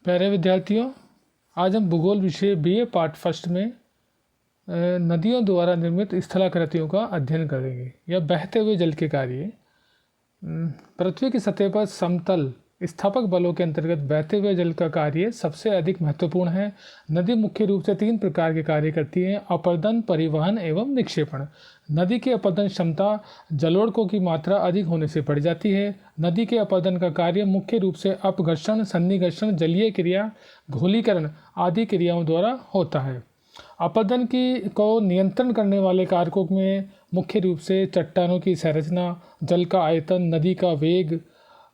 प्यारे विद्यार्थियों, आज हम भूगोल विषय बीए पार्ट फर्स्ट में नदियों द्वारा निर्मित स्थलाकृतियों का अध्ययन करेंगे या बहते हुए जल के कार्य। पृथ्वी की सतह पर समतल स्थापक बलों के अंतर्गत बहते हुए जल का कार्य सबसे अधिक महत्वपूर्ण है। नदी मुख्य रूप से 3 प्रकार के कार्य करती है: अपरदन, परिवहन एवं निक्षेपण। नदी की अपरदन क्षमता जलोढ़कों की मात्रा अधिक होने से बढ़ जाती है। नदी के अपरदन का कार्य मुख्य रूप से अपघर्षण, सन्निघर्षण, जलीय क्रिया, घोलीकरण आदि क्रियाओं द्वारा होता है। अपरदन की को नियंत्रण करने वाले कारकों में मुख्य रूप से चट्टानों की संरचना, जल का आयतन, नदी का वेग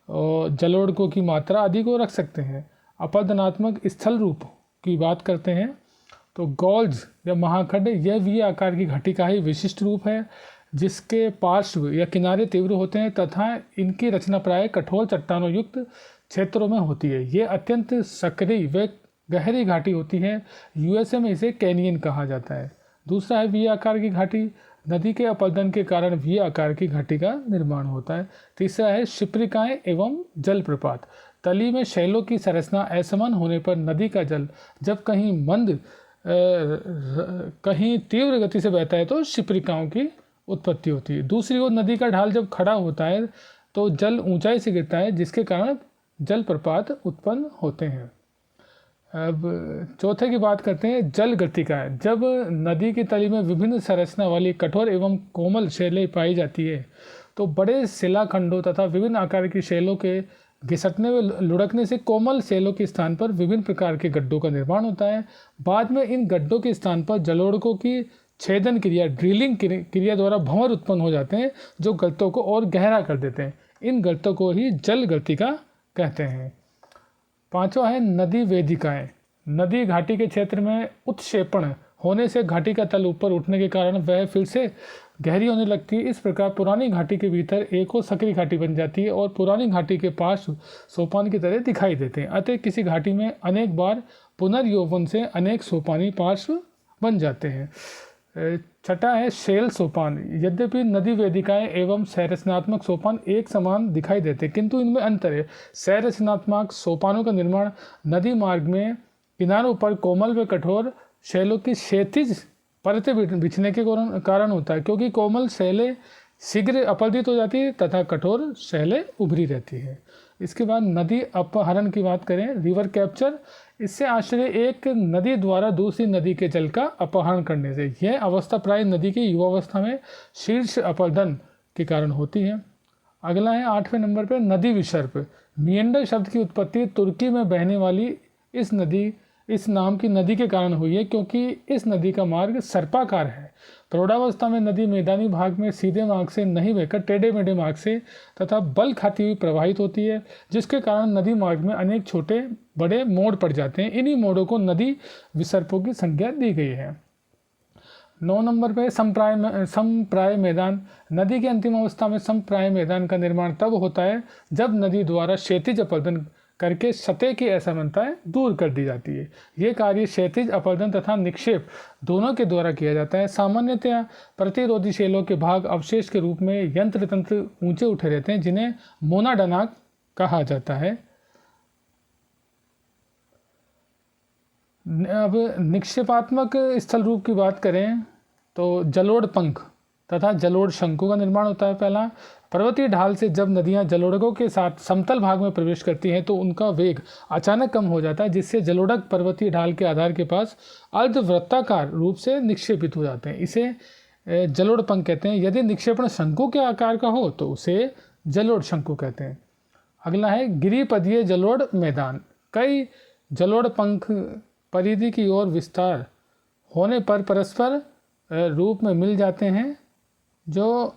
और जलोढ़कों की मात्रा आदि को रख सकते हैं। अपरदनात्मक स्थल रूप की बात करते हैं तो गॉल्ज या महाखंड यह वी आकार की घटी का ही विशिष्ट रूप है, जिसके पार्श्व या किनारे तीव्र होते हैं तथा इनकी रचना प्राय कठोर चट्टानों युक्त क्षेत्रों में होती है। ये अत्यंत सक्रिय व गहरी घाटी होती है। यूएसए में इसे कैनियन कहा जाता है। दूसरा है वी आकार की घाटी। नदी के अपरदन के कारण वी आकार की घाटी का निर्माण होता है। तीसरा है शिप्रिकाएं एवं जलप्रपात। तली में शैलों की संरचना असमान होने पर नदी का जल जब कहीं मंद कहीं तीव्र गति से बहता है तो शिप्रिकाओं की उत्पत्ति होती है। दूसरी ओर नदी का ढाल जब खड़ा होता है तो जल ऊंचाई से गिरता है, जिसके कारण जलप्रपात उत्पन्न होते हैं। अब चौथे की बात करते हैं जल गतिकाएं। जब नदी की तली में विभिन्न संरचना वाली कठोर एवं कोमल शैलें पाई जाती है तो बड़े शिलाखंडों तथा विभिन्न आकार की शैलों के घिसटने व लुढ़कने से कोमल शैलों के स्थान पर विभिन्न प्रकार के गड्ढों का निर्माण होता है। बाद में इन गड्ढों के स्थान पर जलोढ़कों की छेदन क्रिया, ड्रिलिंग क्रिया द्वारा भंवर उत्पन्न हो जाते हैं, जो गलतों को और गहरा कर देते हैं। इन गलतों को ही जल गलतिका कहते हैं। पांचवा है नदी वेदिकाएं। नदी घाटी के क्षेत्र में उत्क्षेपण होने से घाटी का तल ऊपर उठने के कारण वह फिर से गहरी होने लगती है। इस प्रकार पुरानी घाटी के भीतर एक और सकरी घाटी बन जाती है और पुरानी घाटी के पास सोपान की तरह दिखाई देते हैं। अतः किसी घाटी में अनेक बार पुनर्यौवन से अनेक सोपानी पार्श्व बन जाते हैं। छठा है शैल सोपान। यद्यपि नदी वेदिकाएं एवं संरचनात्मक सोपान एक समान दिखाई देते, किंतु इनमें अंतर है। संरचनात्मक सोपानों का निर्माण नदी मार्ग में किनारों पर कोमल व कठोर शैलों की क्षैतिज परतें बिछने के कारण होता है, क्योंकि कोमल शैलें शीघ्र अपरदित हो जाती है तथा कठोर शैलें उभरी रहती है। इसके बाद नदी अपहरण की बात करें, रिवर कैप्चर। इससे आश्चर्य एक नदी द्वारा दूसरी नदी के जल का अपहरण करने से। यह अवस्था प्राय नदी की युवावस्था में शीर्ष अपरदन के कारण होती है। अगला है 8वें नंबर पर नदी विसर्प। मियंडर शब्द की उत्पत्ति तुर्की में बहने वाली इस नाम की नदी के कारण हुई है, क्योंकि इस नदी का मार्ग सर्पाकार है। प्रौढ़ावस्था में नदी मैदानी भाग में सीधे मार्ग से नहीं बहकर टेढ़े मेढ़े मार्ग से तथा बल खाती हुई प्रवाहित होती है, जिसके कारण नदी मार्ग में अनेक छोटे बड़े मोड़ पड़ जाते हैं। इन्हीं मोड़ों को नदी विसर्पों की संज्ञा दी गई है। 9 नंबर पे समप्राय मैदान। नदी की अंतिम अवस्था में समप्राय मैदान का निर्माण तब होता है जब नदी द्वारा क्षैतिज अपरदन करके सतह की असमानताएं दूर कर दी जाती है। ये कार्य क्षैतिज अपरदन तथा निक्षेप दोनों के द्वारा किया जाता है। सामान्यतया प्रतिरोधी शैलों के भाग अवशेष के रूप में यंत्र तंत्र ऊंचे उठे रहते हैं, जिन्हें मोनाडनाक कहा जाता है। अब निक्षेपात्मक स्थल रूप की बात करें तो जलोढ़ पंख तथा जलोढ़ शंकु का निर्माण होता है। पहला, पर्वतीय ढाल से जब नदियां जलोढ़कों के साथ समतल भाग में प्रवेश करती हैं तो उनका वेग अचानक कम हो जाता है, जिससे जलोढ़क पर्वतीय ढाल के आधार के पास अर्धवृत्ताकार रूप से निक्षेपित हो जाते हैं। इसे जलोढ़ पंख कहते हैं। यदि निक्षेपण शंकु के आकार का हो तो उसे जलोढ़ शंकु कहते हैं। अगला है गिरिपदीय जलोढ़ मैदान। कई जलोढ़ पंख परिधि की ओर विस्तार होने पर परस्पर रूप में मिल जाते हैं, जो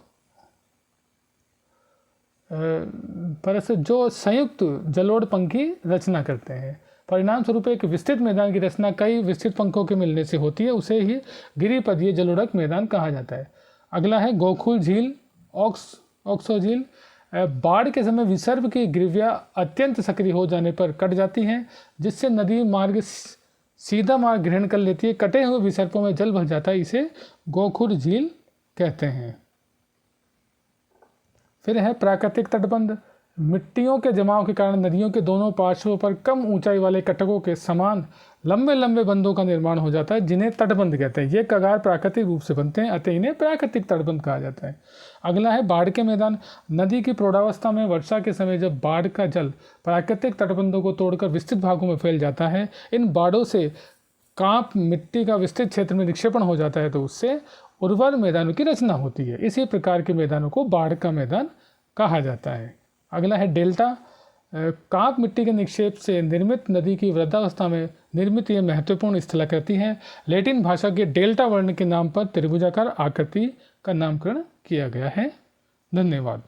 संयुक्त जलोढ़ पंख की रचना करते हैं। परिणाम स्वरूप एक विस्तृत मैदान की रचना कई विस्तृत पंखों के मिलने से होती है। उसे ही गिरिपदीय जलोढ़क मैदान कहा जाता है। अगला है गोकुल झील, ऑक्सो झील। बाढ़ के समय विसर्प की गिरिवियाँ अत्यंत सक्रिय हो जाने पर कट जाती हैं, जिससे नदी मार्ग सीधा मार्ग ग्रहण कर लेती है। कटे हुए विसर्पों में जल भर जाता है, इसे गोकुल झील कहते हैं। फिर है प्राकृतिक तटबंध। मिट्टियों के जमाव के कारण नदियों के दोनों पार्श्वों पर कम ऊंचाई वाले कटकों के समान लंबे लंबे बंधों का निर्माण हो जाता है, जिन्हें तटबंध कहते हैं। ये कगार प्राकृतिक रूप से बनते हैं, अतः इन्हें प्राकृतिक तटबंध कहा जाता है। अगला है बाढ़ के मैदान। नदी की प्रौढ़ावस्था में वर्षा के समय जब बाढ़ का जल प्राकृतिक तटबंधों को तोड़कर विस्तृत भागों में फैल जाता है, इन बाढ़ों से कांप मिट्टी का विस्तृत क्षेत्र में निक्षेपण हो जाता है, तो उससे उर्वर मैदानों की रचना होती है। इसी प्रकार के मैदानों को बाढ़ का मैदान कहा जाता है। अगला है डेल्टा। कांप मिट्टी के निक्षेप से निर्मित नदी की वृद्धावस्था में निर्मित यह महत्वपूर्ण स्थलाकृति है। लैटिन भाषा के डेल्टा वर्ण के नाम पर त्रिभुजाकार आकृति का नामकरण किया गया है। धन्यवाद।